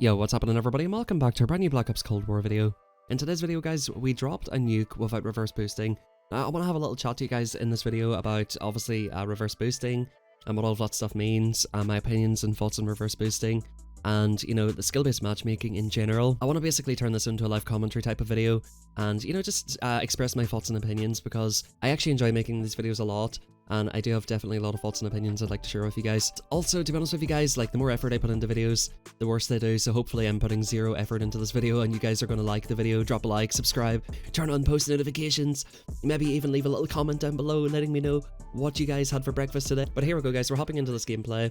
Yo, what's happening everybody, and welcome back to a brand new Black Ops Cold War video. In today's video guys, we dropped a nuke without reverse boosting. Now, I want to have a little chat to you guys in this video about obviously reverse boosting and what all of that stuff means, my opinions and thoughts on reverse boosting, and you know, the skill-based matchmaking in general. I want to basically turn this into a live commentary type of video and you know, just express my thoughts and opinions because I actually enjoy making these videos a lot. And I do have definitely a lot of thoughts and opinions I'd like to share with you guys. Also, to be honest with you guys, like the more effort I put into videos, the worse they do. So hopefully I'm putting zero effort into this video and you guys are going to like the video, drop a like, subscribe, turn on post notifications, maybe even leave a little comment down below letting me know what you guys had for breakfast today. But here we go guys, we're hopping into this gameplay.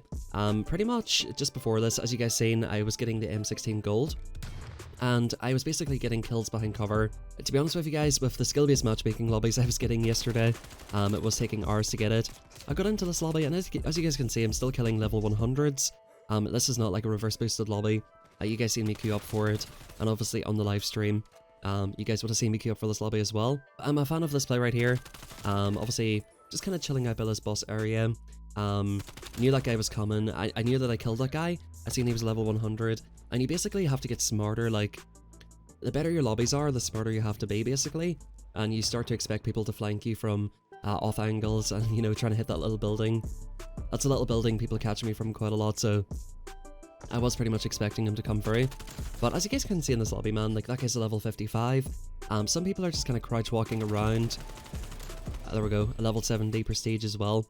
Pretty much just before this, as you guys seen, I was getting the M16 gold. And I was basically getting kills behind cover. To be honest with you guys, with the skill-based matchmaking lobbies I was getting yesterday, it was taking hours to get it. I got into this lobby, and as you guys can see, I'm still killing level 100s. This is not like a reverse boosted lobby. You guys seen me queue up for it, and obviously on the live stream, you guys would have seen me queue up for this lobby as well. I'm a fan of this play right here. Obviously, just kind of chilling out by this boss area. Knew that guy was coming. I knew that I killed that guy. I seen he was level 100. And you basically have to get smarter, like, the better your lobbies are, the smarter you have to be, basically. And you start to expect people to flank you from off angles and, you know, trying to hit that little building. That's a little building people catch me from quite a lot, so I was pretty much expecting him to come through. But as you guys can see in this lobby, man, like, that guy's a level 55. Some people are just kind of crouch walking around. There we go, a level 70 prestige as well.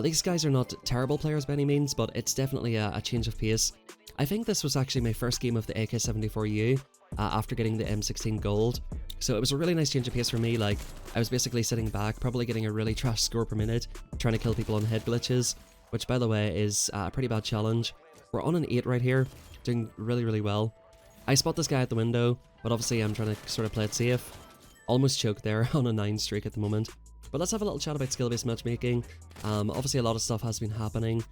These guys are not terrible players by any means, but it's definitely a change of pace. I think this was actually my first game of the AK-74U after getting the M16 gold, so it was a really nice change of pace for me. Like, I was basically sitting back, probably getting a really trash score per minute, trying to kill people on head glitches, which by the way is a pretty bad challenge. We're on an 8 right here, doing really well. I spot this guy at the window, but obviously I'm trying to sort of play it safe. Almost choked there on a 9 streak at the moment. But let's have a little chat about skill-based matchmaking. Obviously a lot of stuff has been happening.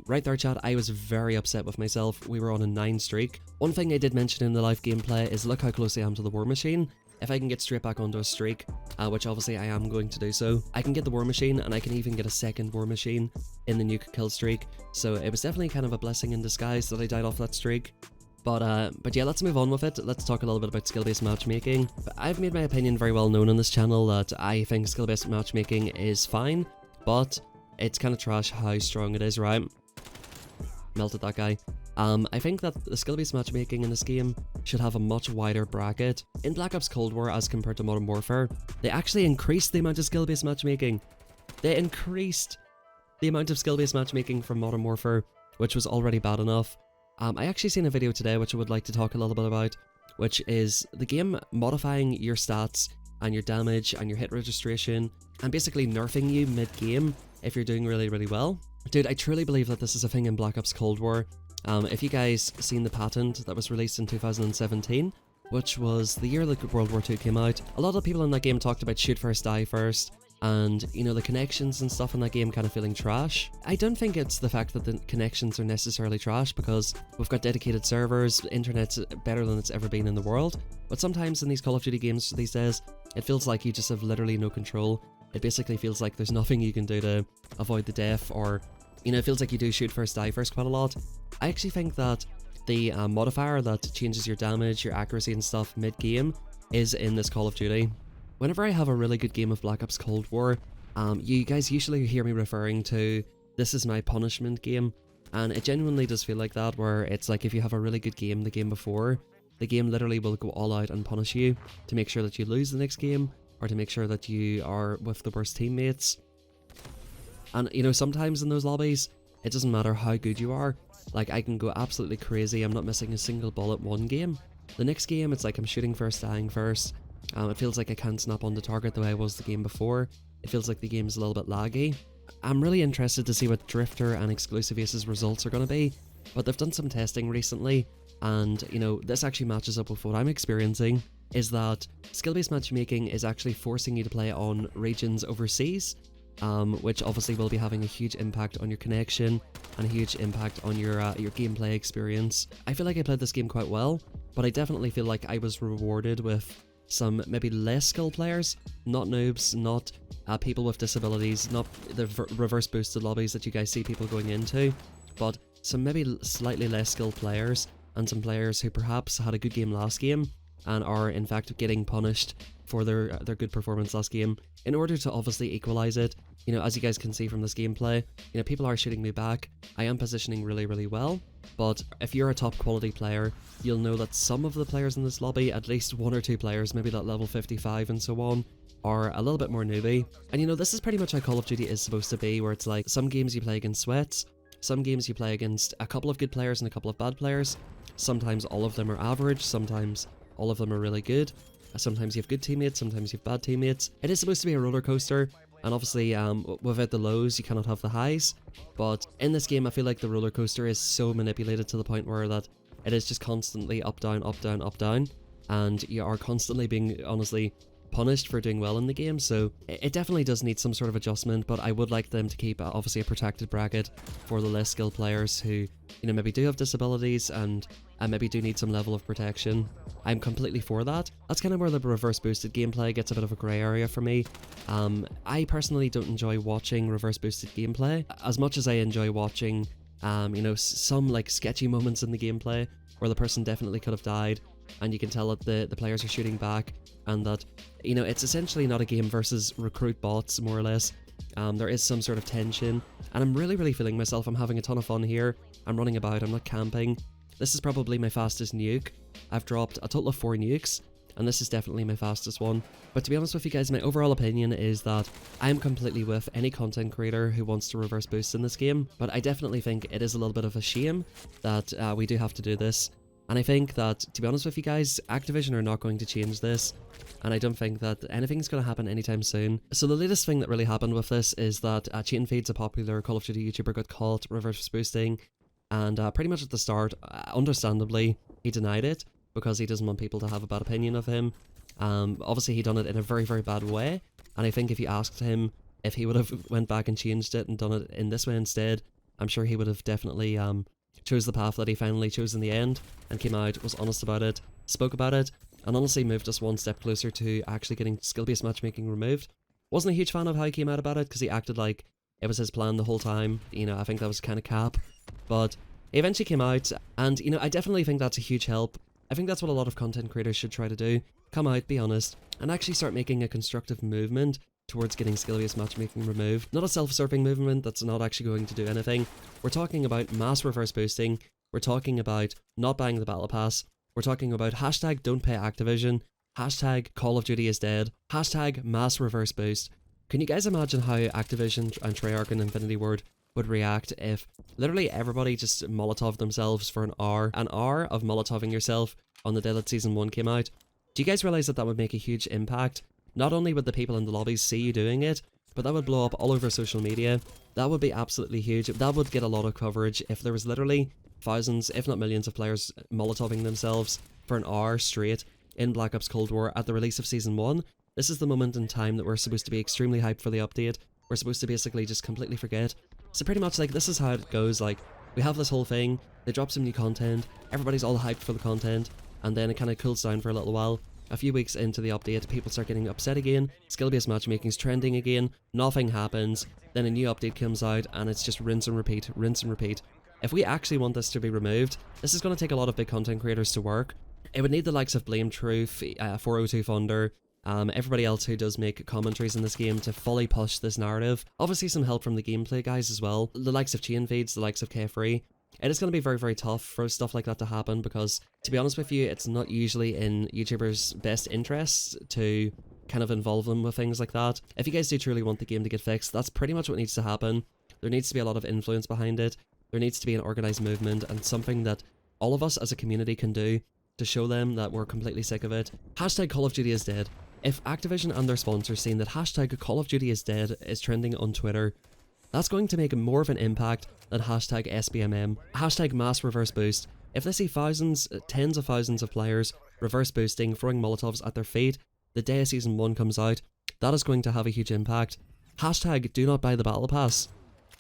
Right there chat, I was very upset with myself. We were on a 9 streak. One thing I did mention in the live gameplay is look how close I am to the war machine. If I can get straight back onto a streak, which obviously I am going to do so, I can get the war machine and I can even get a second war machine in the nuke kill streak. So it was definitely kind of a blessing in disguise that I died off that streak. But yeah, let's move on with it. Let's talk a little bit about skill-based matchmaking. I've made my opinion very well known on this channel that I think skill-based matchmaking is fine, but it's kind of trash how strong it is, right? Melted that guy. I think that the skill-based matchmaking in this game should have a much wider bracket. In Black Ops Cold War as compared to Modern Warfare, they actually increased the amount of skill-based matchmaking. They increased the amount of skill-based matchmaking from Modern Warfare, which was already bad enough. I actually seen a video today which I would like to talk a little bit about, which is the game modifying your stats and your damage and your hit registration and basically nerfing you mid-game if you're doing really well. Dude, I truly believe that this is a thing in Black Ops Cold War. If you guys seen the patent that was released in 2017, which was the year that World War II came out, a lot of people in that game talked about shoot first, die first, and you know, the connections and stuff in that game kind of feeling trash. I don't think it's the fact that the connections are necessarily trash because we've got dedicated servers, the internet's better than it's ever been in the world, but sometimes in these Call of Duty games these days, it feels like you just have literally no control. It basically feels like there's nothing you can do to avoid the death, or you know, it feels like you do shoot first, die first quite a lot. I actually think that the modifier that changes your damage, your accuracy and stuff mid-game is in this Call of Duty. Whenever I have a really good game of Black Ops Cold War, you guys usually hear me referring to this is my punishment game, and it genuinely does feel like that, where it's like if you have a really good game the game before, the game literally will go all out and punish you to make sure that you lose the next game, or to make sure that you are with the worst teammates. And you know, sometimes in those lobbies, it doesn't matter how good you are. Like, I can go absolutely crazy, I'm not missing a single bullet one game. The next game, it's like I'm shooting first, dying first. It feels like I can't snap on the target the way I was the game before. It feels like the game's a little bit laggy. I'm really interested to see what Drifter and Exclusive Ace's results are going to be, but they've done some testing recently, and you know, this actually matches up with what I'm experiencing, is that skill-based matchmaking is actually forcing you to play on regions overseas, which obviously will be having a huge impact on your connection and a huge impact on your gameplay experience. I feel like I played this game quite well, but I definitely feel like I was rewarded with some maybe less skilled players, not noobs, not people with disabilities, not the reverse boosted lobbies that you guys see people going into, but some maybe slightly less skilled players and some players who perhaps had a good game last game and are in fact getting punished for their good performance last game in order to obviously equalize it. You know, as you guys can see from this gameplay, you know, people are shooting me back. I am positioning really well, but if you're a top quality player, you'll know that some of the players in this lobby, at least 1 or 2 players, maybe that level 55 and so on, are a little bit more newbie. And you know, this is pretty much how Call of Duty is supposed to be, where it's like some games you play against sweats, some games you play against a couple of good players and a couple of bad players. Sometimes all of them are average, sometimes all of them are really good. Sometimes you have good teammates, sometimes you have bad teammates. It is supposed to be a roller coaster, and obviously without the lows you cannot have the highs. But in this game I feel like the roller coaster is so manipulated to the point where that it is just constantly up down, up down, up down, and you are constantly being honestly punished for doing well in the game. So it definitely does need some sort of adjustment, but I would like them to keep obviously a protected bracket for the less skilled players who, you know, maybe do have disabilities and maybe do need some level of protection. I'm completely for that. That's kind of where the reverse boosted gameplay gets a bit of a grey area for me. I personally don't enjoy watching reverse boosted gameplay as much as I enjoy watching you know, some like sketchy moments in the gameplay where the person definitely could have died and you can tell that the players are shooting back, and that, you know, it's essentially not a game versus recruit bots, more or less. There is some sort of tension, and I'm really feeling myself. I'm having a ton of fun here. I'm running about, I'm not camping. This is probably my fastest nuke. I've dropped a total of 4 nukes, and this is definitely my fastest one. But to be honest with you guys, my overall opinion is that I'm completely with any content creator who wants to reverse boost in this game, but I definitely think it is a little bit of a shame that we do have to do this. And I think that, to be honest with you guys, Activision are not going to change this, and I don't think that anything's going to happen anytime soon. So the latest thing that really happened with this is that Chain Feeds, a popular Call of Duty YouTuber, got caught reverse boosting, and pretty much at the start, understandably, he denied it because he doesn't want people to have a bad opinion of him. Obviously he done it in a very bad way, and I think if you asked him if he would have went back and changed it and done it in this way instead, I'm sure he would have definitely chose the path that he finally chose in the end, and came out, was honest about it, spoke about it, and honestly moved us one step closer to actually getting skill-based matchmaking removed. Wasn't a huge fan of how he came out about it, because he acted like it was his plan the whole time. You know, I think that was kind of cap, but he eventually came out, and you know, I definitely think that's a huge help. I think that's what a lot of content creators should try to do. Come out, be honest, and actually start making a constructive movement towards getting skill-based matchmaking removed. Not a self-serving movement that's not actually going to do anything. We're talking about mass reverse boosting. We're talking about not buying the battle pass. We're talking about hashtag don't pay Activision, hashtag Call of Duty is dead, hashtag mass reverse boost. Can you guys imagine how Activision and Treyarch and Infinity Ward would react if literally everybody just Molotov themselves for an hour of Molotoving yourself on the day that Season 1 came out? Do you guys realize that that would make a huge impact? Not only would the people in the lobbies see you doing it, but that would blow up all over social media. That would be absolutely huge. That would get a lot of coverage if there was literally thousands, if not millions of players Molotoving themselves for an hour straight in Black Ops Cold War at the release of Season 1. This is the moment in time that we're supposed to be extremely hyped for the update. We're supposed to basically just completely forget. So pretty much like this is how it goes. Like, we have this whole thing, they drop some new content, everybody's all hyped for the content, and then it kind of cools down for a little while. A few weeks into the update, people start getting upset again, skill-based matchmaking's trending again, nothing happens, then a new update comes out, and it's just rinse and repeat, rinse and repeat. If we actually want this to be removed, this is going to take a lot of big content creators to work. It would need the likes of Blame Truth, 402 Thunder, everybody else who does make commentaries in this game to fully push this narrative. Obviously some help from the gameplay guys as well, the likes of Chain Feeds, the likes of K3. It is going to be very tough for stuff like that to happen, because to be honest with you, it's not usually in YouTubers' best interests to kind of involve them with things like that. If you guys do truly want the game to get fixed, that's pretty much what needs to happen. There needs to be a lot of influence behind it. There needs to be an organised movement and something that all of us as a community can do to show them that we're completely sick of it. Hashtag Call of Duty is dead. If Activision and their sponsors seeing that hashtag Call of Duty is dead is trending on Twitter, that's going to make more of an impact than hashtag SBMM, hashtag mass reverse boost. If they see thousands, tens of thousands of players reverse boosting, throwing Molotovs at their feet the day Season 1 comes out, that is going to have a huge impact. Hashtag do not buy the battle pass.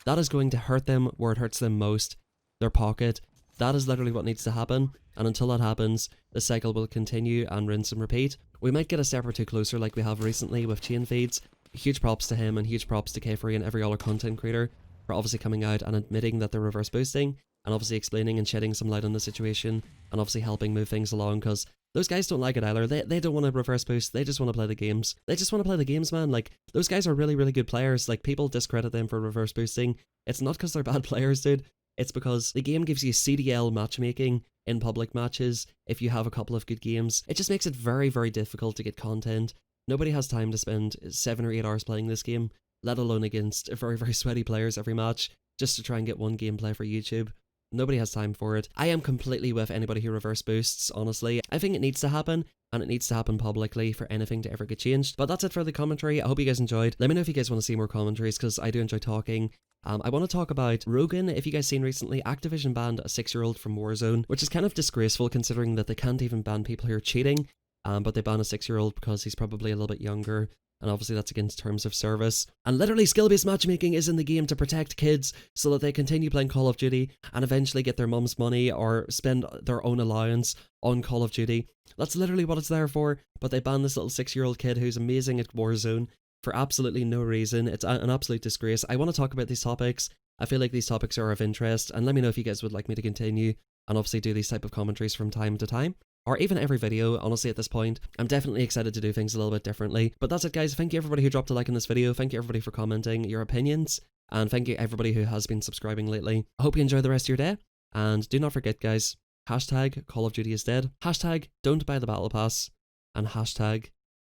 That is going to hurt them where it hurts them most, their pocket. That is literally what needs to happen, and until that happens, the cycle will continue and rinse and repeat. We might get a step or two closer like we have recently with Chain Feeds. Huge props to him and huge props to K3 and every other content creator for obviously coming out and admitting that they're reverse boosting and obviously explaining and shedding some light on the situation, and obviously helping move things along, because those guys don't like it either. They don't want to reverse boost, they just want to play the games. They just want to play the games, man. Like, those guys are really, really good players. Like, people discredit them for reverse boosting. It's not because they're bad players, dude. It's because the game gives you CDL matchmaking in public matches if you have a couple of good games. It just makes it very, very difficult to get content. Nobody has time to spend 7 or 8 hours playing this game, let alone against very, very sweaty players every match, just to try and get one gameplay for YouTube. Nobody has time for it. I am completely with anybody who reverse boosts, honestly. I think it needs to happen, and it needs to happen publicly for anything to ever get changed. But that's it for the commentary. I hope you guys enjoyed. Let me know if you guys want to see more commentaries, because I do enjoy talking. I want to talk about Rogan. If you guys seen recently, Activision banned a 6-year-old from Warzone, which is kind of disgraceful considering that they can't even ban people who are cheating, but they ban a 6-year-old because he's probably a little bit younger, and obviously that's against terms of service. And literally, skill-based matchmaking is in the game to protect kids so that they continue playing Call of Duty and eventually get their mum's money or spend their own allowance on Call of Duty. That's literally what it's there for, but they ban this little 6-year-old kid who's amazing at Warzone for absolutely no reason. It's an absolute disgrace. I want to talk about these topics. I feel like these topics are of interest, and let me know if you guys would like me to continue and obviously do these type of commentaries from time to time, or even every video. Honestly, at this point, I'm definitely excited to do things a little bit differently. But that's it, guys. Thank you everybody who dropped a like in this video. Thank you everybody for commenting your opinions, and thank you everybody who has been subscribing lately. I hope you enjoy the rest of your day, and do not forget, guys, hashtag Call of Duty is dead, hashtag don't buy the battle pass, and hashtag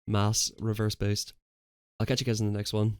mass reverse boost. I'll catch you guys in the next one.